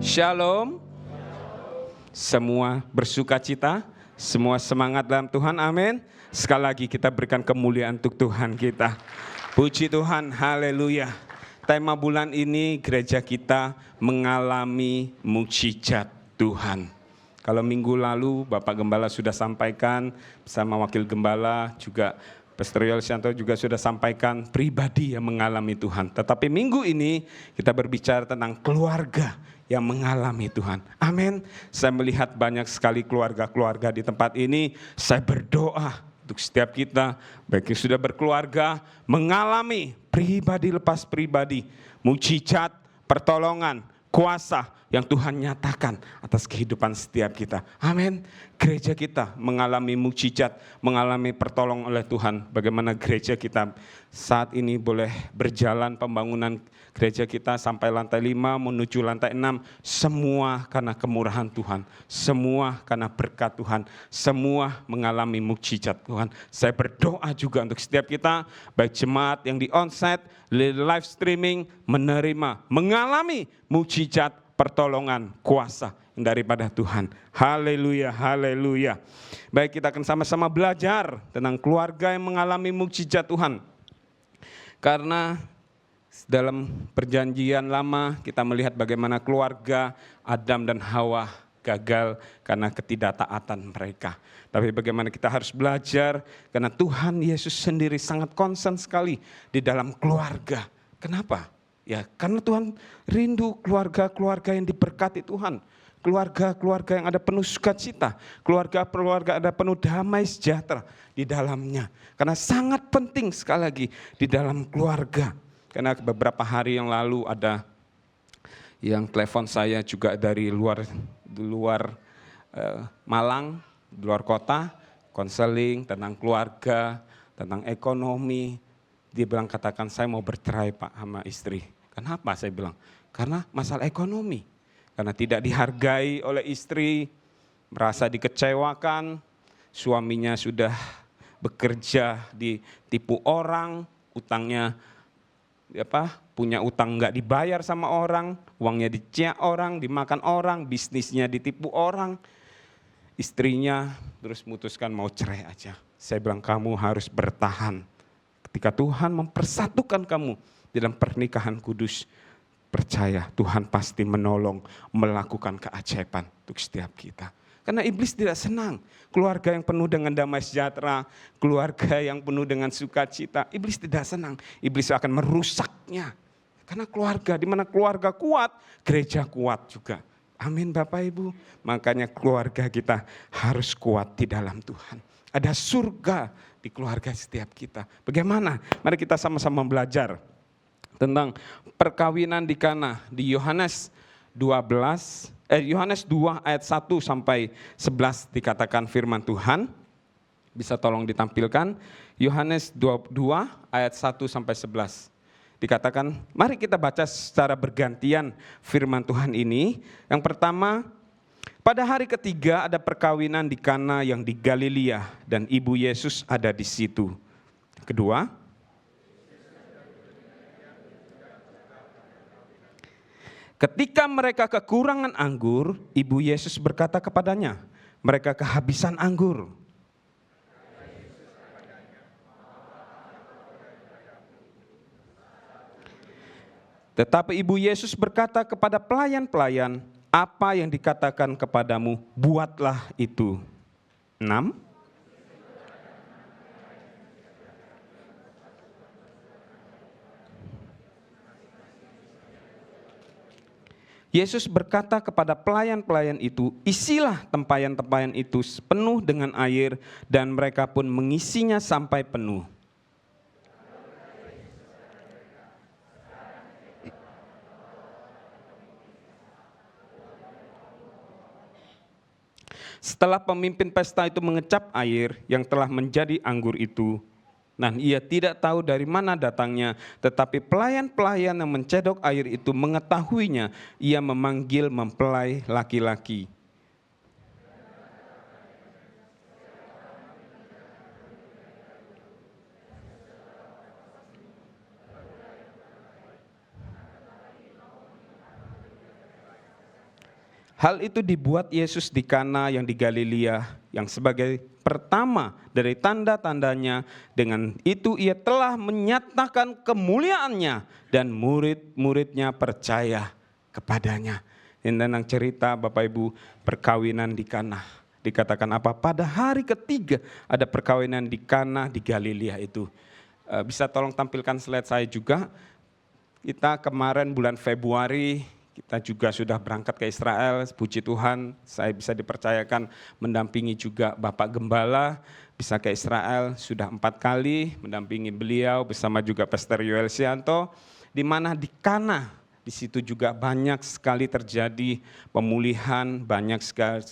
Shalom. Semua bersuka cita, semua semangat dalam Tuhan, amin. Sekali lagi kita berikan kemuliaan untuk Tuhan kita. Puji Tuhan, haleluya. Tema bulan ini gereja kita mengalami mukjizat Tuhan. Kalau minggu lalu Bapak Gembala sudah sampaikan bersama Wakil Gembala, juga Pastor Yolsianto juga sudah sampaikan pribadi yang mengalami Tuhan. Tetapi minggu ini kita berbicara tentang keluarga yang mengalami Tuhan. Amin. Saya melihat banyak sekali keluarga-keluarga di tempat ini. Saya berdoa untuk setiap kita, baik yang sudah berkeluarga, mengalami pribadi lepas pribadi, mukjizat, pertolongan, kuasa yang Tuhan nyatakan atas kehidupan setiap kita. Amin. Gereja kita mengalami mukjizat, mengalami pertolongan oleh Tuhan. Bagaimana gereja kita saat ini boleh berjalan pembangunan gereja kita sampai lantai 5 menuju lantai 6. Semua karena kemurahan Tuhan. Semua karena berkat Tuhan. Semua mengalami mukjizat Tuhan. Saya berdoa juga untuk setiap kita, baik jemaat yang di onsite, live streaming, menerima, mengalami mukjizat, pertolongan, kuasa daripada Tuhan. Haleluya, haleluya. Baik, kita akan sama-sama belajar tentang keluarga yang mengalami mukjizat Tuhan. Karena dalam perjanjian lama kita melihat bagaimana keluarga Adam dan Hawa gagal karena ketidaktaatan mereka. Tapi bagaimana kita harus belajar karena Tuhan Yesus sendiri sangat concern sekali di dalam keluarga. Kenapa? Ya, karena Tuhan rindu keluarga-keluarga yang diberkati Tuhan. Keluarga-keluarga yang ada penuh sukacita. Keluarga-keluarga ada penuh damai sejahtera di dalamnya. Karena sangat penting sekali lagi di dalam keluarga. Karena beberapa hari yang lalu ada yang telepon saya juga dari luar Malang, di luar kota, konseling tentang keluarga, tentang ekonomi. Dia bilang, katakan saya mau bercerai Pak sama istri. Kenapa? Saya bilang, karena masalah ekonomi. Karena tidak dihargai oleh istri, merasa dikecewakan, suaminya sudah bekerja ditipu orang, utangnya punya utang nggak dibayar sama orang, uangnya diciak orang, dimakan orang, bisnisnya ditipu orang. Istrinya terus memutuskan mau cerai aja. Saya bilang, kamu harus bertahan. Ketika Tuhan mempersatukan kamu dalam pernikahan kudus, percaya Tuhan pasti menolong, melakukan keajaiban untuk setiap kita. Karena iblis tidak senang keluarga yang penuh dengan damai sejahtera, keluarga yang penuh dengan sukacita. Iblis tidak senang, iblis akan merusaknya. Karena keluarga, di mana keluarga kuat, gereja kuat juga. Amin Bapak Ibu. Makanya keluarga kita harus kuat di dalam Tuhan. Ada surga di keluarga setiap kita. Bagaimana? Mari kita sama-sama belajar tentang perkawinan di Kana di Yohanes 2 ayat 1 sampai 11 dikatakan firman Tuhan. Bisa tolong ditampilkan. Yohanes 2 ayat 1 sampai 11. Dikatakan, mari kita baca secara bergantian firman Tuhan ini. Yang pertama, pada hari ketiga ada perkawinan di Kana yang di Galilea dan ibu Yesus ada di situ. Kedua, ketika mereka kekurangan anggur, ibu Yesus berkata kepadanya, mereka kehabisan anggur. Tetapi ibu Yesus berkata kepada pelayan-pelayan, apa yang dikatakan kepadamu, buatlah itu. 6. Yesus berkata kepada pelayan-pelayan itu, isilah tempayan-tempayan itu penuh dengan air, dan mereka pun mengisinya sampai penuh. Setelah pemimpin pesta itu mengecap air yang telah menjadi anggur itu, dan ia tidak tahu dari mana datangnya, tetapi pelayan-pelayan yang mencedok air itu mengetahuinya, ia memanggil mempelai laki-laki. Hal itu dibuat Yesus di Kana yang di Galilea, yang sebagai pertama dari tanda-tandanya. Dengan itu ia telah menyatakan kemuliaannya dan murid-muridnya percaya kepadanya. Ini tentang cerita Bapak Ibu perkawinan di Kana. Dikatakan apa? Pada hari ketiga ada perkawinan di Kana di Galilea itu. Bisa tolong tampilkan slide saya juga. Kita kemarin bulan Februari, kita juga sudah berangkat ke Israel, puji Tuhan, saya bisa dipercayakan mendampingi juga Bapak Gembala, bisa ke Israel, sudah 4 kali mendampingi beliau bersama juga Pastor Yoel Sianto, di mana di Kana, di situ juga banyak sekali terjadi pemulihan, banyak sekali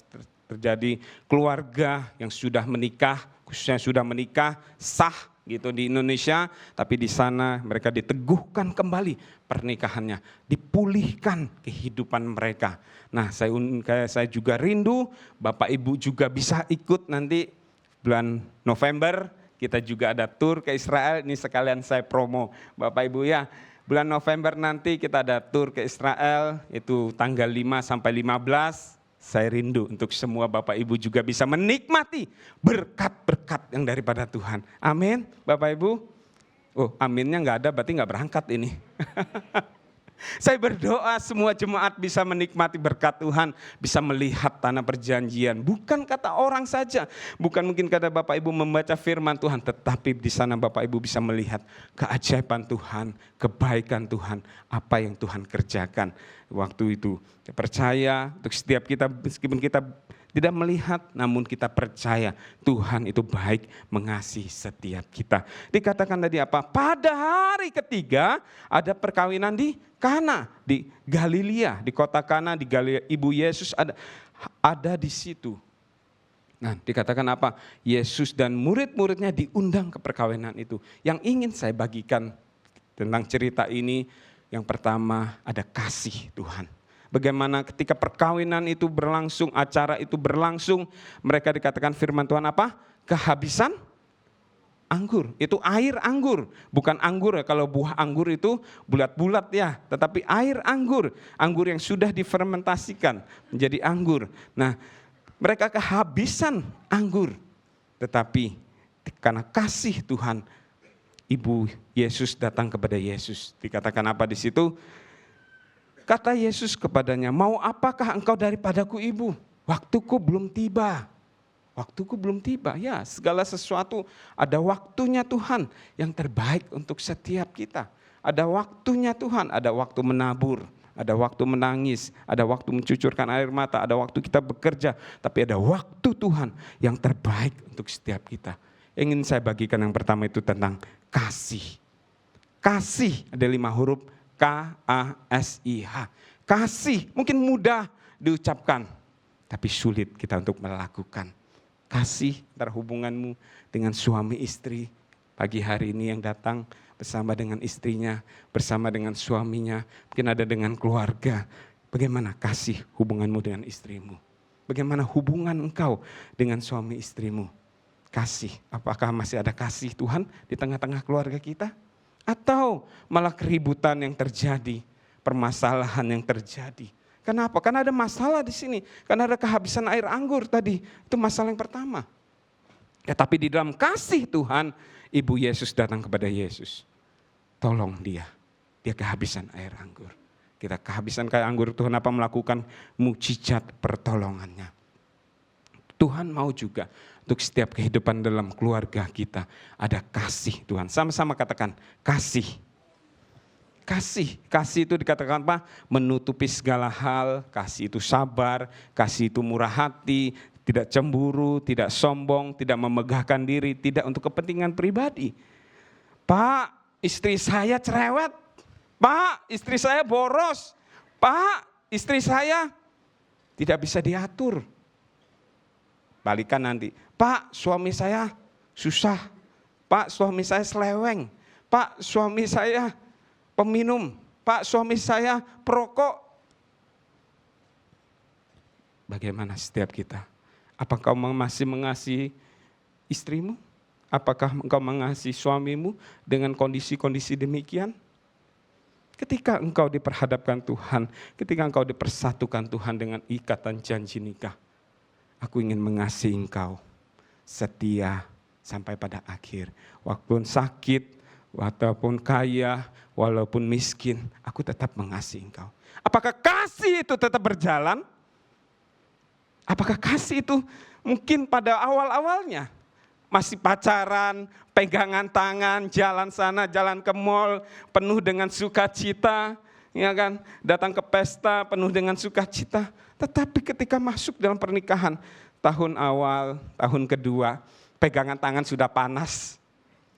terjadi keluarga yang sudah menikah, khususnya sudah menikah, sah, gitu di Indonesia, tapi di sana mereka diteguhkan kembali pernikahannya, dipulihkan kehidupan mereka. Nah, saya juga rindu Bapak Ibu juga bisa ikut nanti bulan November, kita juga ada tur ke Israel. Ini sekalian saya promo Bapak Ibu ya. Bulan November nanti kita ada tur ke Israel, itu tanggal 5 sampai 15. Saya rindu untuk semua Bapak Ibu juga bisa menikmati berkat-berkat yang daripada Tuhan. Amin, Bapak Ibu. Oh, aminnya nggak ada, berarti nggak berangkat ini. Saya berdoa semua jemaat bisa menikmati berkat Tuhan, bisa melihat tanah perjanjian. Bukan kata orang saja, bukan mungkin kata Bapak Ibu membaca firman Tuhan, tetapi di sana Bapak Ibu bisa melihat keajaiban Tuhan, kebaikan Tuhan, apa yang Tuhan kerjakan waktu itu. Saya percaya untuk setiap kita, meskipun kita tidak melihat, namun kita percaya Tuhan itu baik mengasihi setiap kita. Dikatakan tadi apa? Pada hari ketiga ada perkawinan di Kana, di Galilea, di kota Kana, di Galilea. Ibu Yesus ada di situ. Nah, dikatakan apa? Yesus dan murid-muridnya diundang ke perkawinan itu. Yang ingin saya bagikan tentang cerita ini, yang pertama ada kasih Tuhan. Bagaimana ketika perkawinan itu berlangsung, acara itu berlangsung, mereka dikatakan firman Tuhan apa? Kehabisan anggur. Itu air anggur, bukan anggur ya. Kalau buah anggur itu bulat-bulat ya, tetapi air anggur. Anggur yang sudah difermentasikan menjadi anggur. Nah, mereka kehabisan anggur. Tetapi karena kasih Tuhan, Ibu Yesus datang kepada Yesus. Dikatakan apa di situ? Kata Yesus kepadanya, mau apakah engkau daripadaku ibu? Waktuku belum tiba. Waktuku belum tiba. Ya, segala sesuatu ada waktunya Tuhan yang terbaik untuk setiap kita. Ada waktunya Tuhan, ada waktu menabur, ada waktu menangis, ada waktu mencucurkan air mata, ada waktu kita bekerja. Tapi ada waktu Tuhan yang terbaik untuk setiap kita. Ingin saya bagikan yang pertama itu tentang kasih. Kasih ada 5 huruf. K-A-S-I-H. Kasih mungkin mudah diucapkan, tapi sulit kita untuk melakukan. Kasih antara hubunganmu dengan suami istri. Pagi hari ini yang datang bersama dengan istrinya, bersama dengan suaminya, mungkin ada dengan keluarga. Bagaimana kasih hubunganmu dengan istrimu? Bagaimana hubungan engkau dengan suami istrimu? Kasih, apakah masih ada kasih Tuhan di tengah-tengah keluarga kita? Atau malah keributan yang terjadi, permasalahan yang terjadi. Kenapa? Karena ada masalah di sini. Karena ada kehabisan air anggur tadi. Itu masalah yang pertama. Ya, tapi di dalam kasih Tuhan, Ibu Yesus datang kepada Yesus. Tolong dia. Dia kehabisan air anggur. Kita kehabisan air anggur, Tuhan apa melakukan mujizat pertolongannya. Tuhan mau juga untuk setiap kehidupan dalam keluarga kita ada kasih Tuhan. Sama-sama katakan kasih. Kasih. Kasih itu dikatakan apa? Menutupi segala hal. Kasih itu sabar. Kasih itu murah hati. Tidak cemburu, tidak sombong, tidak memegahkan diri. Tidak untuk kepentingan pribadi. Pak, istri saya cerewet. Pak, istri saya boros. Pak, istri saya tidak bisa diatur. Balikan nanti, Pak suami saya susah, Pak suami saya seleweng, Pak suami saya peminum, Pak suami saya perokok. Bagaimana setiap kita? Apakah kau masih mengasihi istrimu? Apakah engkau mengasihi suamimu dengan kondisi-kondisi demikian? Ketika engkau diperhadapkan Tuhan, ketika engkau dipersatukan Tuhan dengan ikatan janji nikah, aku ingin mengasihi engkau setia sampai pada akhir. Walaupun sakit, walaupun kaya, walaupun miskin, aku tetap mengasihi engkau. Apakah kasih itu tetap berjalan? Apakah kasih itu mungkin pada awal-awalnya masih pacaran, pegangan tangan, jalan sana, jalan ke mall, penuh dengan sukacita, ya kan? Datang ke pesta penuh dengan sukacita. Tetapi ketika masuk dalam pernikahan, tahun awal, tahun kedua, pegangan tangan sudah panas,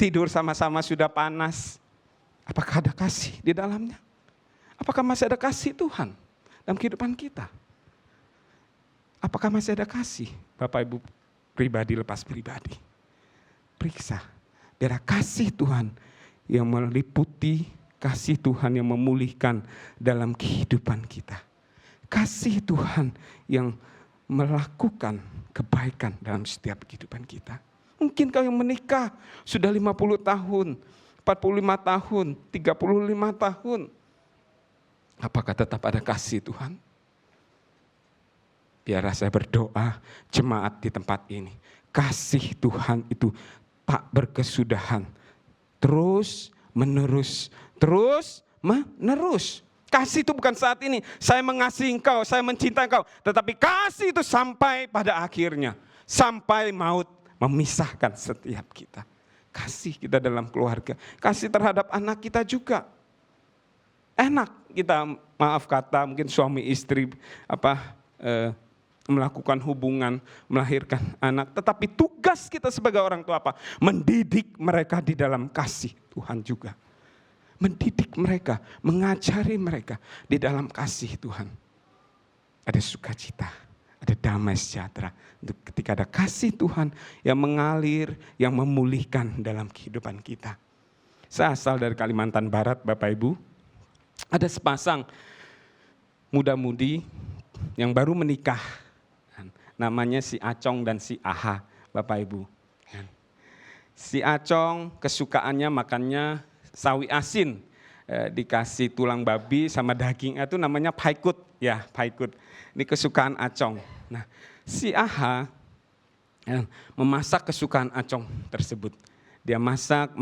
tidur sama-sama sudah panas. Apakah ada kasih di dalamnya? Apakah masih ada kasih Tuhan dalam kehidupan kita? Apakah masih ada kasih? Bapak Ibu pribadi lepas pribadi. Periksa. Biar kasih Tuhan yang meliputi, kasih Tuhan yang memulihkan dalam kehidupan kita. Kasih Tuhan yang melakukan kebaikan dalam setiap kehidupan kita. Mungkin kau yang menikah sudah 50 tahun, 45 tahun, 35 tahun. Apakah tetap ada kasih Tuhan? Biar saya berdoa jemaat di tempat ini. Kasih Tuhan itu tak berkesudahan. Terus menerus. Kasih itu bukan saat ini. Saya mengasihi engkau, saya mencintai engkau. Tetapi kasih itu sampai pada akhirnya. Sampai maut memisahkan setiap kita. Kasih kita dalam keluarga. Kasih terhadap anak kita juga. Enak kita maaf kata mungkin suami istri melakukan hubungan, melahirkan anak. Tetapi tugas kita sebagai orang tua apa? Mendidik mereka di dalam kasih Tuhan juga. Mendidik mereka, mengajari mereka di dalam kasih Tuhan. Ada sukacita, ada damai sejahtera. Ketika ada kasih Tuhan yang mengalir, yang memulihkan dalam kehidupan kita. Saya asal dari Kalimantan Barat, Bapak Ibu. Ada sepasang muda-mudi yang baru menikah. Namanya si Acong dan si Aha, Bapak Ibu. Si Acong kesukaannya makannya sawi asin. Dikasih tulang babi sama daging, itu namanya paikut. Ya, paikut. Ini kesukaan Acong. Nah, si Aha memasak kesukaan Acong tersebut. Dia masak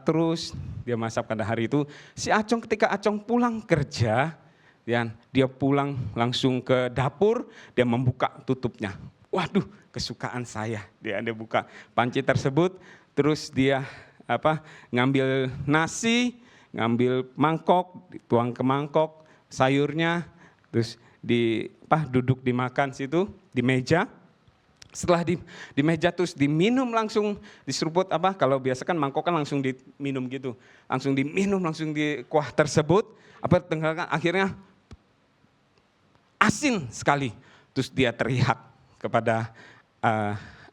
terus. Dia masak pada hari itu. Si Acong ketika Acong pulang kerja, dia pulang langsung ke dapur, dia membuka tutupnya. Waduh, kesukaan saya. Dia buka panci tersebut, terus dia ngambil nasi, ngambil mangkok, dituang ke mangkok, sayurnya, terus duduk dimakan situ di meja. Setelah di meja terus diminum langsung, diseruput kalau biasa kan mangkok kan langsung diminum gitu. Langsung diminum, langsung di kuah tersebut, akhirnya asin sekali. Terus dia teriak kepada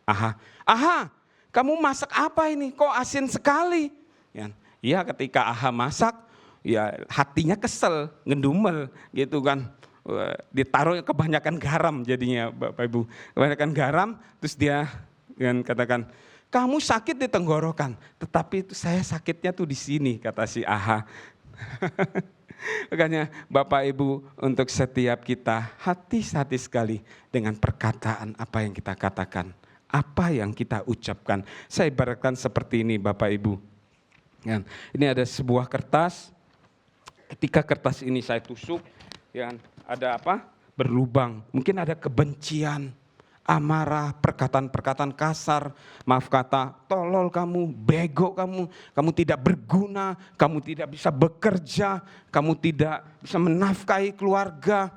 Aha, "Aha, kamu masak apa ini? Kok asin sekali?" Ya, ketika Aha masak, ya hatinya kesel, ngedumel gitu kan. Ditaruh kebanyakan garam jadinya Bapak Ibu. Kebanyakan garam, terus dia katakan, "Kamu sakit di tenggorokan, tetapi itu saya sakitnya tuh di sini," kata si Aha. Makanya Bapak Ibu untuk setiap kita hati-hati sekali dengan perkataan apa yang kita katakan, apa yang kita ucapkan. Saya ibaratkan seperti ini Bapak Ibu. Ini ada sebuah kertas, ketika kertas ini saya tusuk, ada berlubang, mungkin ada kebencian, amarah, perkataan-perkataan kasar, maaf kata, tolol kamu, bego kamu tidak berguna, kamu tidak bisa bekerja, kamu tidak bisa menafkahi keluarga.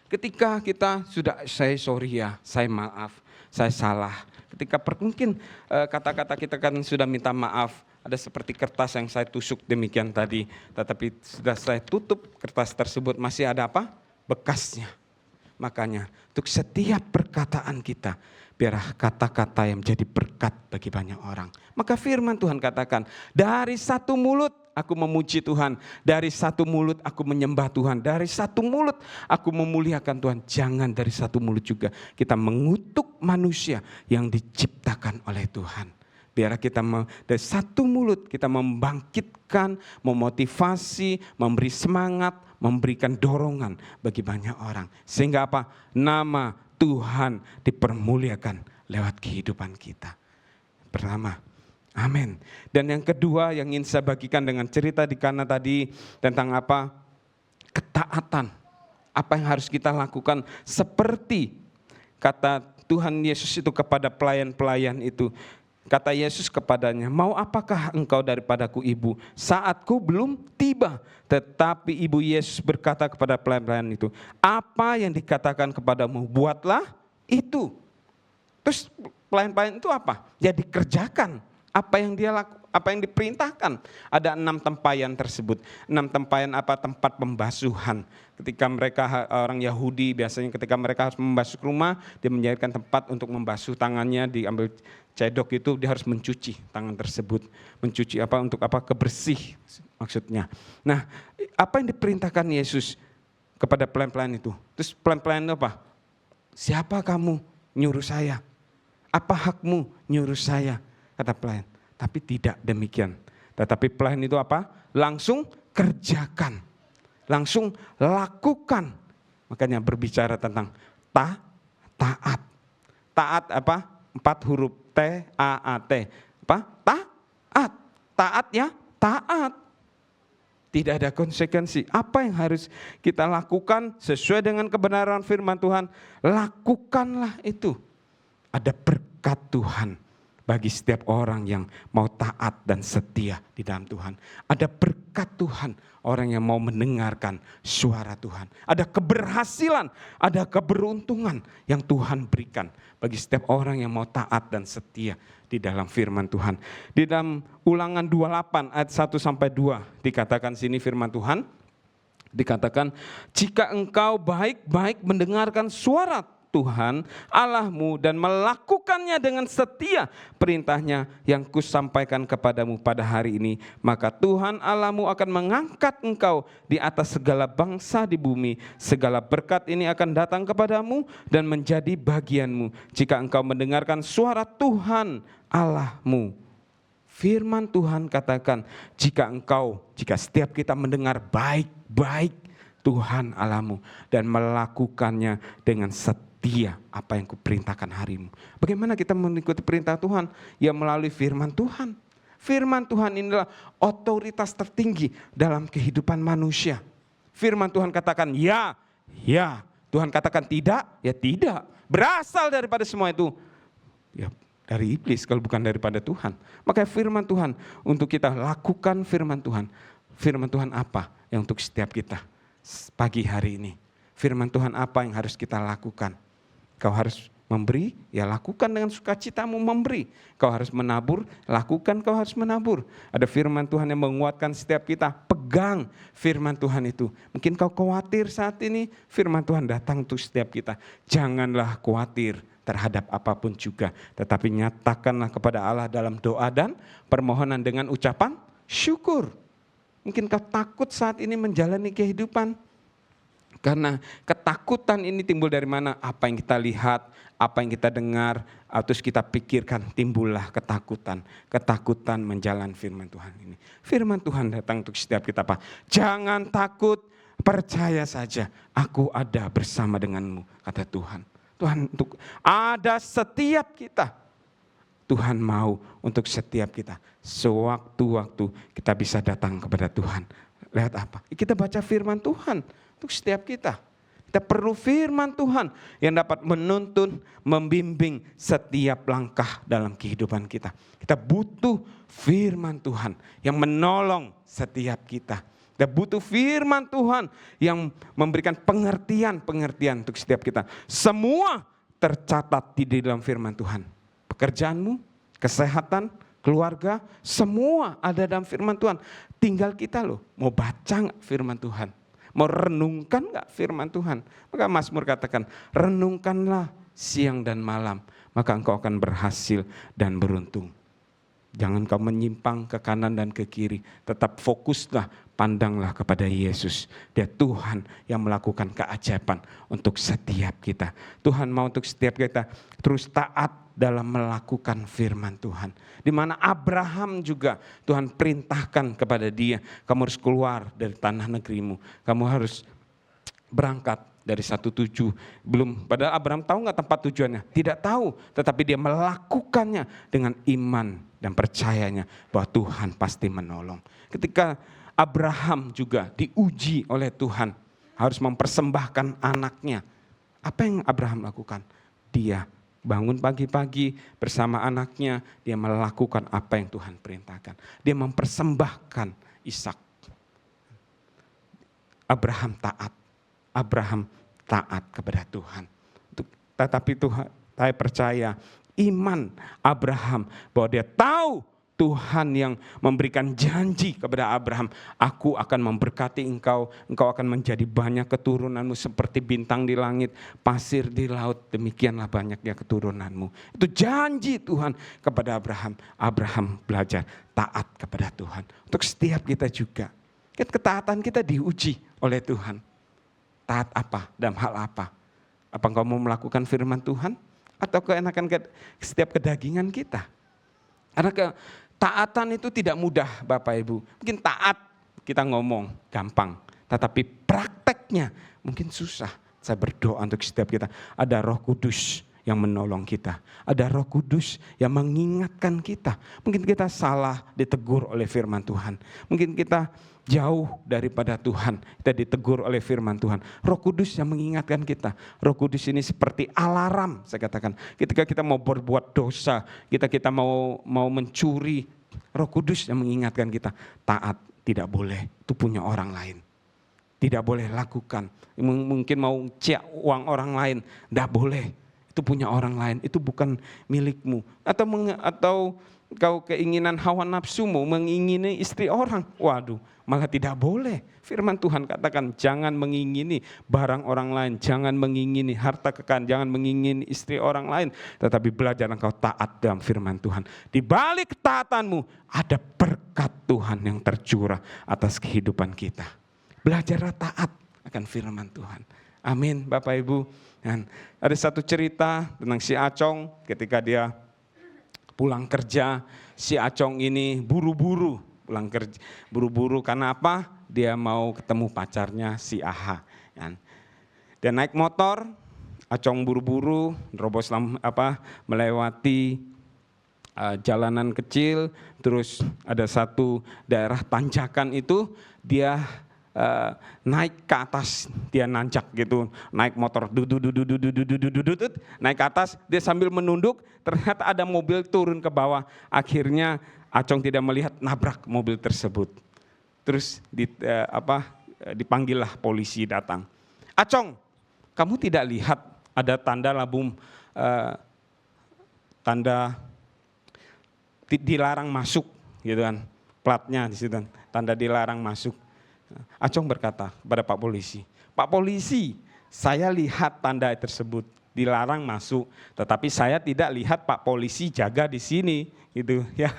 Ketika kita sudah, saya sorry ya, saya maaf, saya salah. Ketika mungkin kata-kata kita kan sudah minta maaf, ada seperti kertas yang saya tusuk demikian tadi, tetapi sudah saya tutup kertas tersebut, masih ada bekasnya. Makanya untuk setiap perkataan kita, biarlah kata-kata yang menjadi berkat bagi banyak orang. Maka firman Tuhan katakan, dari satu mulut aku memuji Tuhan, dari satu mulut aku menyembah Tuhan, dari satu mulut aku memuliakan Tuhan. Jangan dari satu mulut juga kita mengutuk manusia yang diciptakan oleh Tuhan. Biarlah kita dari satu mulut kita membangkitkan, memotivasi, memberi semangat, memberikan dorongan bagi banyak orang. Sehingga apa? Nama Tuhan dipermuliakan lewat kehidupan kita. Pertama, amin. Dan yang kedua yang ingin saya bagikan dengan cerita di Kana tadi tentang apa? Ketaatan. Apa yang harus kita lakukan seperti kata Tuhan Yesus itu kepada pelayan-pelayan itu. Kata Yesus kepadanya, mau apakah engkau daripadaku ibu? Saatku belum tiba. Tetapi ibu Yesus berkata kepada pelayan-pelayan itu, apa yang dikatakan kepadamu, buatlah itu. Terus pelayan-pelayan itu apa? Ya dikerjakan. Apa yang diperintahkan. Ada 6 tempayan tersebut. 6 tempayan apa? Tempat pembasuhan. Ketika mereka orang Yahudi biasanya ketika mereka harus membasuh rumah, dia menyediakan tempat untuk membasuh tangannya, diambil cedok itu dia harus mencuci tangan tersebut. Mencuci apa? Untuk apa? Kebersih maksudnya. Nah, apa yang diperintahkan Yesus kepada pelayan-pelayan itu? Terus pelayan-pelayan itu apa? Siapa kamu nyuruh saya? Apa hakmu nyuruh saya? Kata pelayan, tapi tidak demikian. Tetapi pelayan itu apa? Langsung kerjakan, langsung lakukan. Makanya berbicara tentang taat. Taat apa? 4 huruf T-A-A-T. Apa? Taat. Taat ya, taat. Tidak ada konsekuensi. Apa yang harus kita lakukan sesuai dengan kebenaran firman Tuhan? Lakukanlah itu. Ada berkat Tuhan bagi setiap orang yang mau taat dan setia di dalam Tuhan. Ada berkat Tuhan, orang yang mau mendengarkan suara Tuhan. Ada keberhasilan, ada keberuntungan yang Tuhan berikan bagi setiap orang yang mau taat dan setia di dalam firman Tuhan. Di dalam Ulangan 28 ayat 1-2 dikatakan sini firman Tuhan. Dikatakan, jika engkau baik-baik mendengarkan suara Tuhan Allahmu dan melakukannya dengan setia perintahnya yang kusampaikan kepadamu pada hari ini, maka Tuhan Allahmu akan mengangkat engkau di atas segala bangsa di bumi. Segala berkat ini akan datang kepadamu dan menjadi bagianmu jika engkau mendengarkan suara Tuhan Allahmu. Firman Tuhan katakan, jika setiap kita mendengar baik-baik Tuhan Allahmu dan melakukannya dengan setia apa yang kuperintahkan harimu. Bagaimana kita mengikuti perintah Tuhan? Ya melalui firman Tuhan. Firman Tuhan inilah otoritas tertinggi dalam kehidupan manusia. Firman Tuhan katakan ya, ya. Tuhan katakan tidak, ya tidak. Berasal daripada semua itu. Ya dari iblis kalau bukan daripada Tuhan. Maka firman Tuhan untuk kita lakukan firman Tuhan. Firman Tuhan apa yang untuk setiap kita pagi hari ini? Firman Tuhan apa yang harus kita lakukan? Kau harus memberi, ya lakukan dengan sukacitamu memberi. Kau harus menabur, lakukan kau harus menabur. Ada firman Tuhan yang menguatkan setiap kita, pegang firman Tuhan itu. Mungkin kau khawatir saat ini, firman Tuhan datang untuk setiap kita. Janganlah khawatir terhadap apapun juga, tetapi nyatakanlah kepada Allah dalam doa dan permohonan dengan ucapan syukur. Mungkin kau takut saat ini menjalani kehidupan. Karena ketakutan ini timbul dari mana? Apa yang kita lihat, apa yang kita dengar, terus kita pikirkan, timbullah ketakutan. Ketakutan menjalankan firman Tuhan ini. Firman Tuhan datang untuk setiap kita, Pak. Jangan takut, percaya saja. Aku ada bersama denganmu, kata Tuhan. Tuhan untuk ada setiap kita. Tuhan mau untuk setiap kita. Sewaktu-waktu kita bisa datang kepada Tuhan. Lihat apa? Kita baca firman Tuhan. Untuk setiap kita. Kita perlu firman Tuhan yang dapat menuntun, membimbing setiap langkah dalam kehidupan kita. Kita butuh firman Tuhan yang menolong setiap kita. Kita butuh firman Tuhan yang memberikan pengertian untuk setiap kita. Semua tercatat di dalam firman Tuhan. Pekerjaanmu, kesehatan, keluarga, semua ada dalam firman Tuhan. Tinggal kita loh, mau baca gak firman Tuhan? Mau renungkan gak firman Tuhan? Maka Mazmur katakan, renungkanlah siang dan malam, maka engkau akan berhasil dan beruntung. Jangan kau menyimpang ke kanan dan ke kiri. Tetap fokuslah, pandanglah kepada Yesus. Dia Tuhan yang melakukan keajaiban untuk setiap kita. Tuhan mau untuk setiap kita terus taat dalam melakukan firman Tuhan. Di mana Abraham juga Tuhan perintahkan kepada dia, kamu harus keluar dari tanah negerimu. Kamu harus berangkat dari satu tujuh. Padahal Abraham tahu nggak tempat tujuannya? Tidak tahu, tetapi dia melakukannya dengan iman dan percayanya bahwa Tuhan pasti menolong. Ketika Abraham juga diuji oleh Tuhan, harus mempersembahkan anaknya. Apa yang Abraham lakukan? Dia bangun pagi-pagi bersama anaknya, dia melakukan apa yang Tuhan perintahkan. Dia mempersembahkan Ishak. Abraham taat kepada Tuhan. Tetapi Tuhan, saya percaya iman Abraham bahwa dia tahu Tuhan yang memberikan janji kepada Abraham, aku akan memberkati engkau, engkau akan menjadi banyak keturunanmu seperti bintang di langit, pasir di laut, demikianlah banyaknya keturunanmu. Itu janji Tuhan kepada Abraham. Abraham belajar taat kepada Tuhan. Untuk setiap kita juga, ketaatan kita diuji oleh Tuhan. Taat apa? Dalam hal apa? Apa engkau mau melakukan firman Tuhan? Atau keenakan setiap kedagingan kita? Karena taatan itu tidak mudah Bapak Ibu. Mungkin taat kita ngomong gampang, tetapi prakteknya mungkin susah. Saya berdoa untuk setiap kita. Ada Roh Kudus yang menolong kita. Ada Roh Kudus yang mengingatkan kita. Mungkin kita salah ditegur oleh firman Tuhan. Mungkin kita jauh daripada Tuhan, kita ditegur oleh firman Tuhan. Roh Kudus yang mengingatkan kita. Roh Kudus ini seperti alarm, saya katakan. Ketika kita mau berbuat dosa, kita mau mencuri, Roh Kudus yang mengingatkan kita. Taat tidak boleh, itu punya orang lain. Tidak boleh lakukan. Mungkin mau cek uang orang lain, tidak boleh. Itu punya orang lain, itu bukan milikmu. Atau kau keinginan hawa nafsumu mengingini istri orang. Waduh, malah tidak boleh. Firman Tuhan katakan jangan mengingini barang orang lain, jangan mengingini harta kekayaan, jangan mengingini istri orang lain. Tetapi belajar engkau taat dalam firman Tuhan. Di balik ketaatanmu ada berkat Tuhan yang tercurah atas kehidupan kita. Belajarlah taat akan firman Tuhan. Amin Bapak Ibu. Dan ada satu cerita tentang si Acong ketika dia pulang kerja, si Acong ini buru-buru pulang kerja, buru-buru karena apa? Dia mau ketemu pacarnya si Aha. Dia naik motor, Acong buru-buru, nerobos melewati jalanan kecil, terus ada satu daerah tanjakan itu dia naik ke atas, dia nanjak gitu, naik motor, naik ke atas, dia sambil menunduk, ternyata ada mobil turun ke bawah, akhirnya Acong tidak melihat, nabrak mobil tersebut. Terus dipanggillah polisi datang. Acong, kamu tidak lihat ada tanda tanda dilarang masuk, gitu kan, platnya di situ, tanda dilarang masuk. Acong berkata kepada Pak Polisi, Pak Polisi, saya lihat tanda tersebut dilarang masuk, tetapi saya tidak lihat Pak Polisi jaga di sini, gitu ya.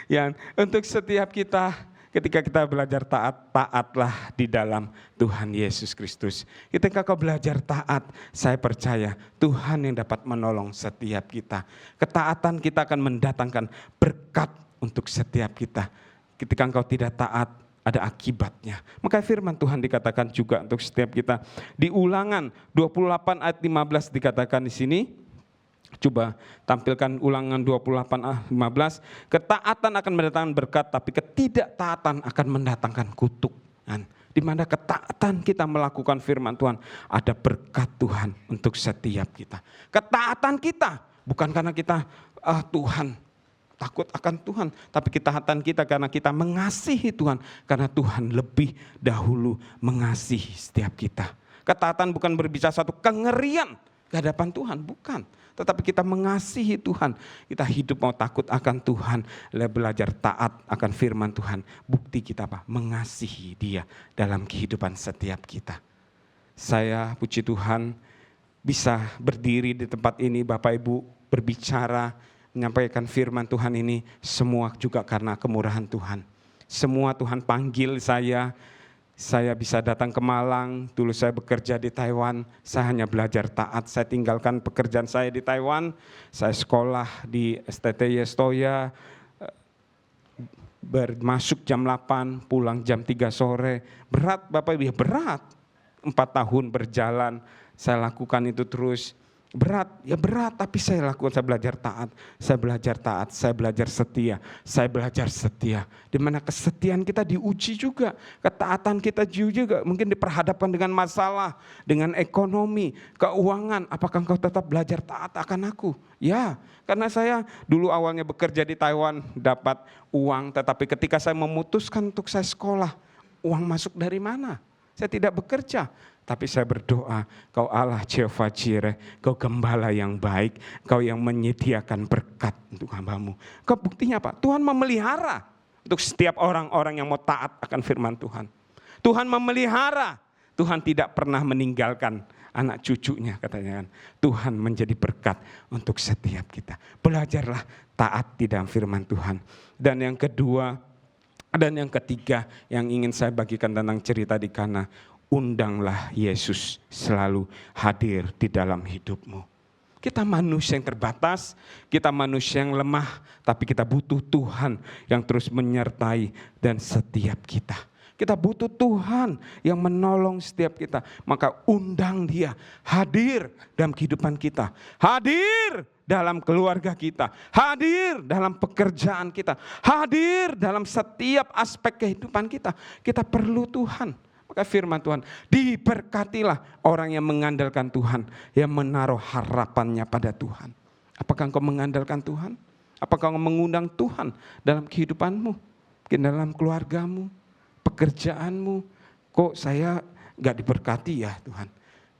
Ya, untuk setiap kita, ketika kita belajar taat, taatlah di dalam Tuhan Yesus Kristus. Ketika kau belajar taat, saya percaya Tuhan yang dapat menolong setiap kita. Ketaatan kita akan mendatangkan berkat untuk setiap kita. Ketika engkau tidak taat, ada akibatnya. Maka firman Tuhan dikatakan juga untuk setiap kita. Di Ulangan 28 ayat 15 dikatakan di sini. Coba tampilkan Ulangan 28 ayat 15. Ketaatan akan mendatangkan berkat, tapi ketidaktaatan akan mendatangkan kutuk. Di mana ketaatan kita melakukan firman Tuhan, ada berkat Tuhan untuk setiap kita. Ketaatan kita bukan karena kita Tuhan, takut akan Tuhan, tapi ketaatan kita karena kita mengasihi Tuhan, karena Tuhan lebih dahulu mengasihi setiap kita. Ketaatan bukan berbicara satu kengerian ke hadapan Tuhan, bukan. Tetapi kita mengasihi Tuhan, kita hidup mau takut akan Tuhan, belajar taat akan firman Tuhan. Bukti kita apa? Mengasihi Dia dalam kehidupan setiap kita. Saya puji Tuhan bisa berdiri di tempat ini Bapak Ibu berbicara, menyampaikan firman Tuhan ini semua juga karena kemurahan Tuhan. Semua Tuhan panggil saya Saya bisa datang ke Malang, dulu saya bekerja di Taiwan, saya hanya belajar taat. Saya tinggalkan pekerjaan saya di Taiwan, saya sekolah di STT Yestoya, masuk jam 8, pulang jam 3 sore. Berat Bapak Ibu, ya berat. 4 tahun berjalan, saya lakukan itu terus. Berat, ya berat, tapi saya lakukan, saya belajar taat, saya belajar taat, saya belajar setia, saya belajar setia. Di mana kesetiaan kita diuji juga, ketaatan kita juga, mungkin diperhadapkan dengan masalah, dengan ekonomi, keuangan. Apakah engkau tetap belajar taat akan aku? Ya, karena saya dulu awalnya bekerja di Taiwan, dapat uang, tetapi ketika saya memutuskan untuk saya sekolah, uang masuk dari mana? Saya tidak bekerja. Tapi saya berdoa, Kau Allah Jehovah Jireh, Kau gembala yang baik, Kau yang menyediakan berkat untuk hamba-Mu. Kau buktinya apa? Tuhan memelihara untuk setiap orang-orang yang mau taat akan firman Tuhan. Tuhan memelihara, Tuhan tidak pernah meninggalkan anak cucunya katanya kan. Tuhan menjadi berkat untuk setiap kita. Belajarlah taat di dalam firman Tuhan. Dan yang kedua, dan yang ketiga yang ingin saya bagikan tentang cerita di Kana. Undanglah Yesus selalu hadir di dalam hidupmu. Kita manusia yang terbatas, kita manusia yang lemah, tapi kita butuh Tuhan yang terus menyertai dan setiap kita. Kita butuh Tuhan yang menolong setiap kita. Maka undang Dia hadir dalam kehidupan kita. Hadir dalam keluarga kita. Hadir dalam pekerjaan kita. Hadir dalam setiap aspek kehidupan kita. Kita perlu Tuhan. Maka firman Tuhan, diberkatilah orang yang mengandalkan Tuhan, yang menaruh harapannya pada Tuhan. Apakah engkau mengandalkan Tuhan? Apakah engkau mengundang Tuhan dalam kehidupanmu? Mungkin dalam keluargamu, pekerjaanmu. Kok saya gak diberkati ya Tuhan?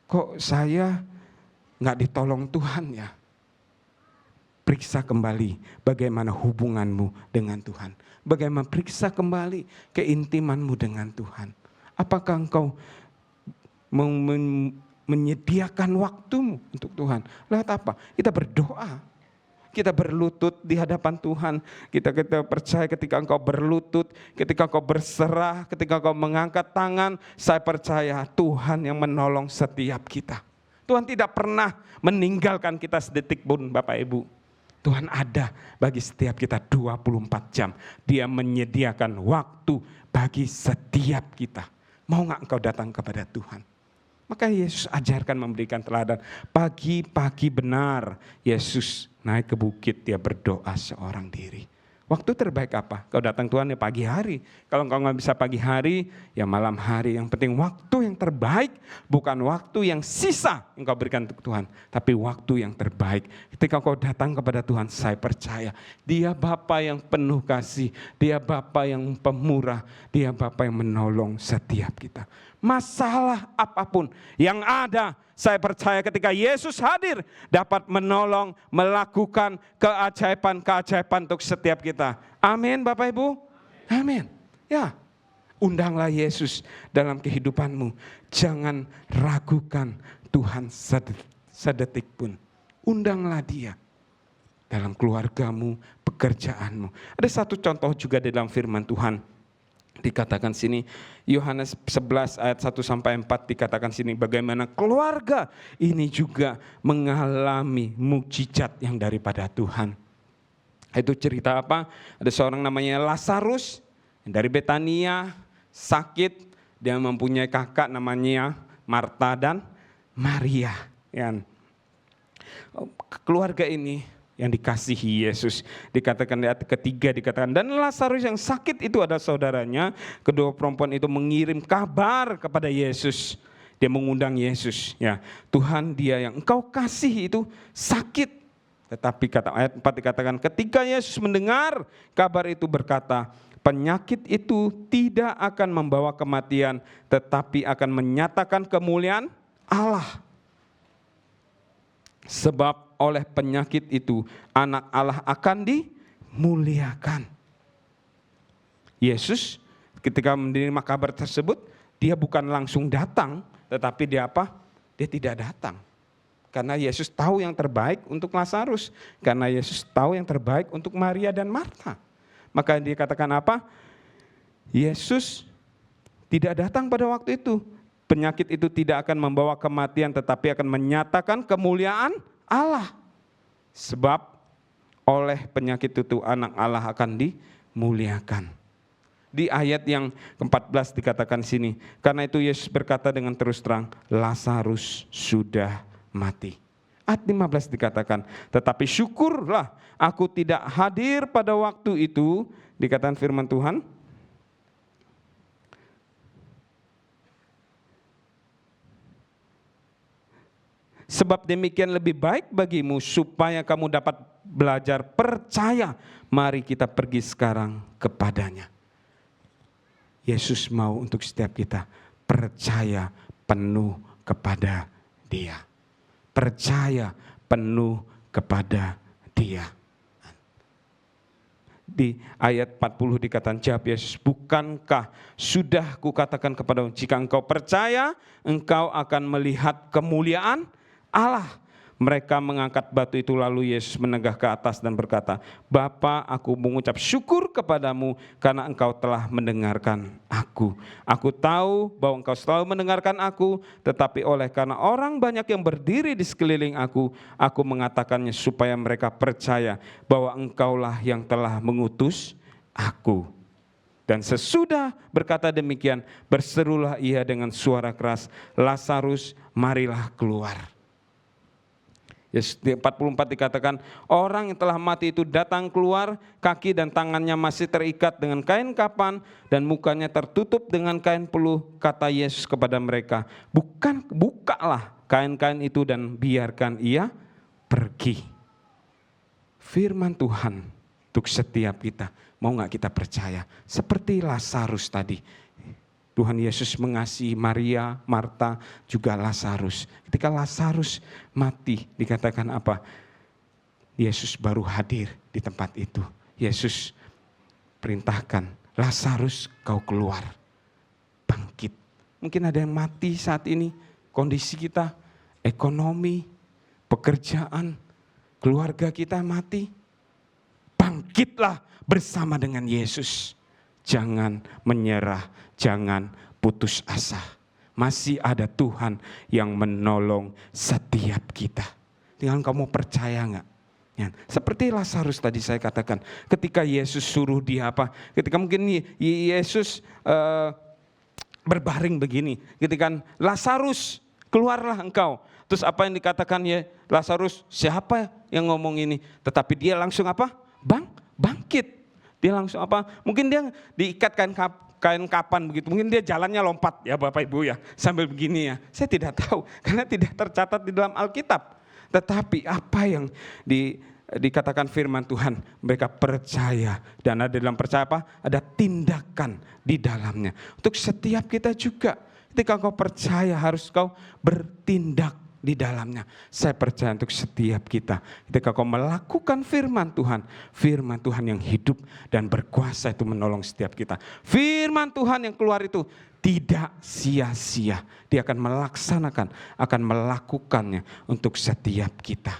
Kok saya gak ditolong Tuhan ya? Periksa kembali bagaimana hubunganmu dengan Tuhan. Bagaimana periksa kembali keintimanmu dengan Tuhan. Apakah engkau menyediakan waktumu untuk Tuhan? Lihat apa? Kita berdoa. Kita berlutut di hadapan Tuhan. Kita percaya ketika engkau berlutut, ketika engkau berserah, ketika engkau mengangkat tangan, saya percaya Tuhan yang menolong setiap kita. Tuhan tidak pernah meninggalkan kita sedetik pun Bapak Ibu. Tuhan ada bagi setiap kita 24 jam. Dia menyediakan waktu bagi setiap kita. Mau gak engkau datang kepada Tuhan? Maka Yesus ajarkan memberikan teladan. Pagi-pagi benar Yesus naik ke bukit, dia berdoa seorang diri. Waktu terbaik apa? Kau datang Tuhan ya pagi hari. Kalau engkau gak bisa pagi hari, ya malam hari. Yang penting waktu yang terbaik, bukan waktu yang sisa yang kau berikan untuk Tuhan. Tapi waktu yang terbaik. Ketika kau datang kepada Tuhan, saya percaya Dia Bapa yang penuh kasih. Dia Bapa yang pemurah. Dia Bapa yang menolong setiap kita. Masalah apapun yang ada, saya percaya ketika Yesus hadir dapat menolong, melakukan keajaiban-keajaiban untuk setiap kita. Amin Bapak Ibu. Amin. Ya, undanglah Yesus dalam kehidupanmu. Jangan ragukan Tuhan sedetik pun. Undanglah Dia dalam keluargamu, pekerjaanmu. Ada satu contoh juga di dalam firman Tuhan. Dikatakan sini Yohanes 11 ayat 1 sampai 4 dikatakan sini bagaimana keluarga ini juga mengalami mukjizat yang daripada Tuhan. Itu cerita apa? Ada seorang namanya Lazarus dari Betania, sakit, dia mempunyai kakak namanya Marta dan Maria. Keluarga ini yang dikasihi Yesus. Dikatakan di ayat ketiga, dikatakan, dan Lazarus yang sakit itu adalah saudaranya. Kedua perempuan itu mengirim kabar kepada Yesus. Dia mengundang Yesus. Ya, Tuhan, Dia yang engkau kasih itu sakit. Tetapi kata ayat 4 dikatakan, ketika Yesus mendengar kabar itu berkata, penyakit itu tidak akan membawa kematian, tetapi akan menyatakan kemuliaan Allah. Sebab oleh penyakit itu anak Allah akan dimuliakan. Yesus ketika menerima kabar tersebut, dia bukan langsung datang, tetapi dia apa? Dia tidak datang. Karena Yesus tahu yang terbaik untuk Lazarus. Karena Yesus tahu yang terbaik untuk Maria dan Marta. Maka dia katakan apa? Yesus tidak datang pada waktu itu. Penyakit itu tidak akan membawa kematian, tetapi akan menyatakan kemuliaan Allah. Sebab oleh penyakit itu anak Allah akan dimuliakan. Di ayat yang ke-14 dikatakan sini, karena itu Yesus berkata dengan terus terang, Lazarus sudah mati. Ayat 15 dikatakan, tetapi syukurlah aku tidak hadir pada waktu itu, dikatakan firman Tuhan. Sebab demikian lebih baik bagimu supaya kamu dapat belajar percaya. Mari kita pergi sekarang kepadanya. Yesus mau untuk setiap kita percaya penuh kepada Dia. Percaya penuh kepada Dia. Di ayat 40 dikatakan, jawab Yesus, bukankah sudah kukatakan kepadamu, jika engkau percaya, engkau akan melihat kemuliaan Allah. Mereka mengangkat batu itu, lalu Yesus menenggak ke atas dan berkata, Bapa, aku mengucap syukur kepadamu karena engkau telah mendengarkan aku. Aku tahu bahwa engkau selalu mendengarkan aku, tetapi oleh karena orang banyak yang berdiri di sekeliling aku mengatakannya supaya mereka percaya bahwa engkaulah yang telah mengutus aku. Dan sesudah berkata demikian, berserulah ia dengan suara keras, Lazarus, marilah keluar. Yesus 44 dikatakan, orang yang telah mati itu datang keluar, kaki dan tangannya masih terikat dengan kain kapan dan mukanya tertutup dengan kain peluh. Kata Yesus kepada mereka, bukalah kain-kain itu dan biarkan ia pergi. Firman Tuhan untuk setiap kita, mau gak kita percaya? Seperti Lazarus tadi, Tuhan Yesus mengasihi Maria, Marta, juga Lazarus. Ketika Lazarus mati, dikatakan apa? Yesus baru hadir di tempat itu. Yesus perintahkan, Lazarus kau keluar, bangkit. Mungkin ada yang mati saat ini, kondisi kita, ekonomi, pekerjaan, keluarga kita mati. Bangkitlah bersama dengan Yesus. Jangan menyerah, jangan putus asa. Masih ada Tuhan yang menolong setiap kita. Tinggal kamu percaya enggak? Ya, seperti Lazarus tadi saya katakan, ketika Yesus suruh dia apa? Ketika mungkin Yesus berbaring begini, ketika Lazarus keluarlah engkau. Terus apa yang dikatakan ya Lazarus? Siapa yang ngomong ini? Tetapi dia langsung apa? Bangkit. Dia langsung apa? Mungkin dia diikat kain kapan begitu. Mungkin dia jalannya lompat ya Bapak Ibu ya. Sambil begini ya. Saya tidak tahu karena tidak tercatat di dalam Alkitab. Tetapi apa yang dikatakan firman Tuhan, mereka percaya. Dan ada dalam percaya apa? Ada tindakan di dalamnya. Untuk setiap kita juga. Ketika kau percaya harus kau bertindak di dalamnya. Saya percaya untuk setiap kita. Ketika kau melakukan firman Tuhan yang hidup dan berkuasa itu menolong setiap kita. Firman Tuhan yang keluar itu tidak sia-sia. Dia akan melaksanakan, akan melakukannya untuk setiap kita.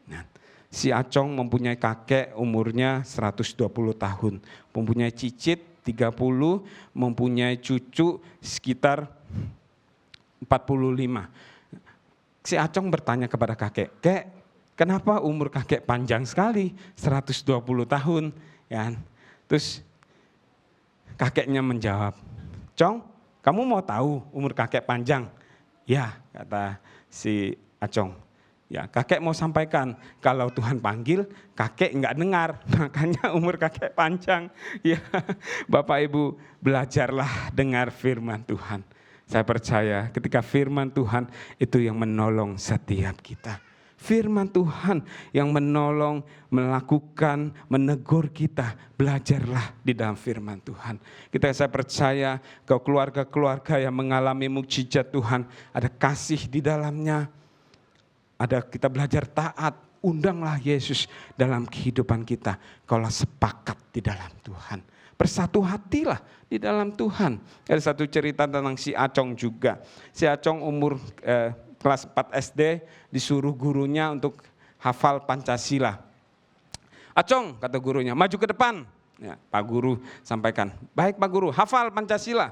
Nah, si Acong mempunyai kakek umurnya 120 tahun. Mempunyai cicit 30, mempunyai cucu sekitar 45. Si Acong bertanya kepada kakek, Kek, kenapa umur kakek panjang sekali, 120 tahun? Ya. Terus kakeknya menjawab, Cong, kamu mau tahu umur kakek panjang? Ya, kata si Acong. Ya, kakek mau sampaikan, kalau Tuhan panggil, kakek enggak dengar, makanya umur kakek panjang. Ya, Bapak Ibu, belajarlah dengar firman Tuhan. Saya percaya ketika firman Tuhan itu yang menolong setiap kita. Firman Tuhan yang menolong, melakukan, menegur kita. Belajarlah di dalam firman Tuhan. Saya percaya kau keluarga-keluarga yang mengalami mukjizat Tuhan. Ada kasih di dalamnya. Ada kita belajar taat. Undanglah Yesus dalam kehidupan kita. Kaulah sepakat di dalam Tuhan. Bersatu hatilah di dalam Tuhan. Ada satu cerita tentang si Acong juga. Si Acong umur kelas 4 SD disuruh gurunya untuk hafal Pancasila. Acong, kata gurunya, maju ke depan. Ya, Pak Guru sampaikan, baik Pak Guru, hafal Pancasila.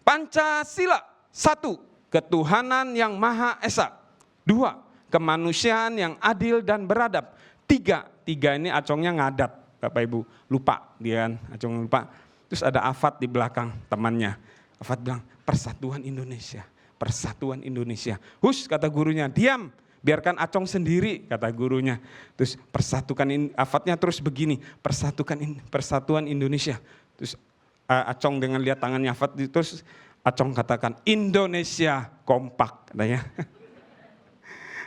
Pancasila. 1, ketuhanan yang Maha Esa. 2, kemanusiaan yang adil dan beradab. 3 ini acongnya ngadat, Bapak Ibu. Lupa dia kan, acong lupa. Terus ada Afat di belakang temannya. Afat bilang, persatuan Indonesia. Persatuan Indonesia. Hush, kata gurunya, diam. Biarkan acong sendiri, kata gurunya. Terus Afatnya terus begini, persatuan Indonesia. Terus acong dengan lihat tangannya Afat, terus acong katakan, Indonesia kompak, katanya.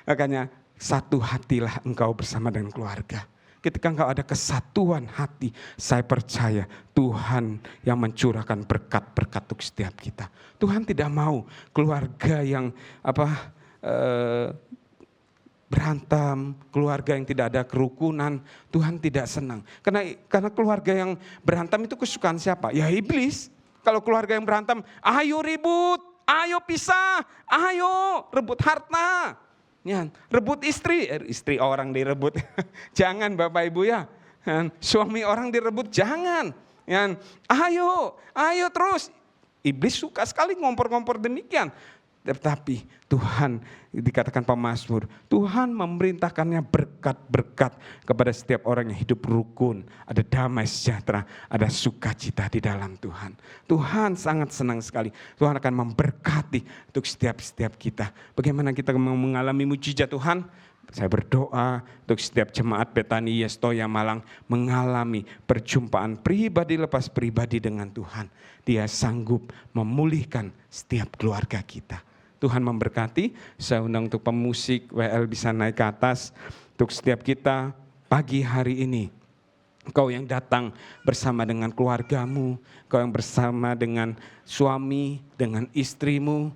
Makanya, satu hatilah engkau bersama dengan keluarga. Ketika engkau ada kesatuan hati, saya percaya Tuhan yang mencurahkan berkat-berkat untuk setiap kita. Tuhan tidak mau keluarga yang berantem, keluarga yang tidak ada kerukunan. Tuhan tidak senang. Karena keluarga yang berantem itu kesukaan siapa? Ya iblis. Kalau keluarga yang berantem, ayo ribut, ayo pisah, ayo rebut harta. Ya, rebut istri orang direbut. Jangan Bapak Ibu ya. Suami orang direbut, jangan. Ya, ayo terus. Iblis suka sekali ngompor-ngompor demikian. Tetapi Tuhan, dikatakan pemazmur, Tuhan memerintahkannya berkat-berkat kepada setiap orang yang hidup rukun. Ada damai sejahtera, ada sukacita di dalam Tuhan. Tuhan sangat senang sekali. Tuhan akan memberkati untuk setiap kita. Bagaimana kita mengalami mujizat Tuhan? Saya berdoa untuk setiap jemaat Betani Yestoya Malang mengalami perjumpaan pribadi lepas pribadi dengan Tuhan. Dia sanggup memulihkan setiap keluarga kita. Tuhan memberkati. Saya undang untuk pemusik WL bisa naik ke atas. Untuk setiap kita pagi hari ini, engkau yang datang bersama dengan keluargamu, engkau yang bersama dengan suami, dengan istrimu.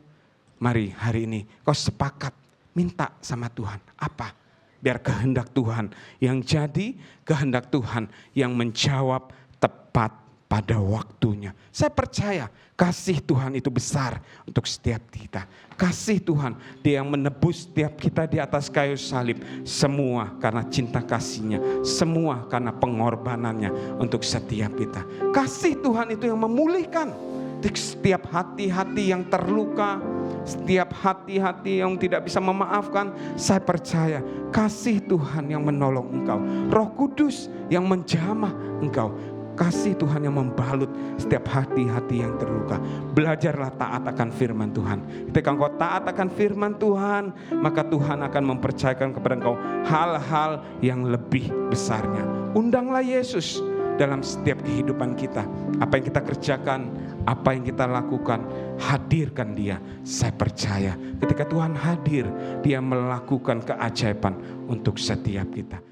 Mari hari ini kau sepakat minta sama Tuhan. Apa? Biar kehendak Tuhan yang jadi, kehendak Tuhan yang menjawab tepat pada waktunya. Saya percaya kasih Tuhan itu besar untuk setiap kita. Kasih Tuhan, Dia yang menebus setiap kita di atas kayu salib. Semua karena cinta kasih-Nya, semua karena pengorbanannya untuk setiap kita. Kasih Tuhan itu yang memulihkan setiap hati-hati yang terluka, setiap hati-hati yang tidak bisa memaafkan. Saya percaya kasih Tuhan yang menolong engkau, Roh Kudus yang menjamah engkau, kasih Tuhan yang membalut setiap hati-hati yang terluka. Belajarlah taat akan firman Tuhan. Ketika engkau taat akan firman Tuhan, maka Tuhan akan mempercayakan kepada engkau hal-hal yang lebih besarnya. Undanglah Yesus dalam setiap kehidupan kita. Apa yang kita kerjakan, apa yang kita lakukan, hadirkan Dia. Saya percaya ketika Tuhan hadir, Dia melakukan keajaiban untuk setiap kita.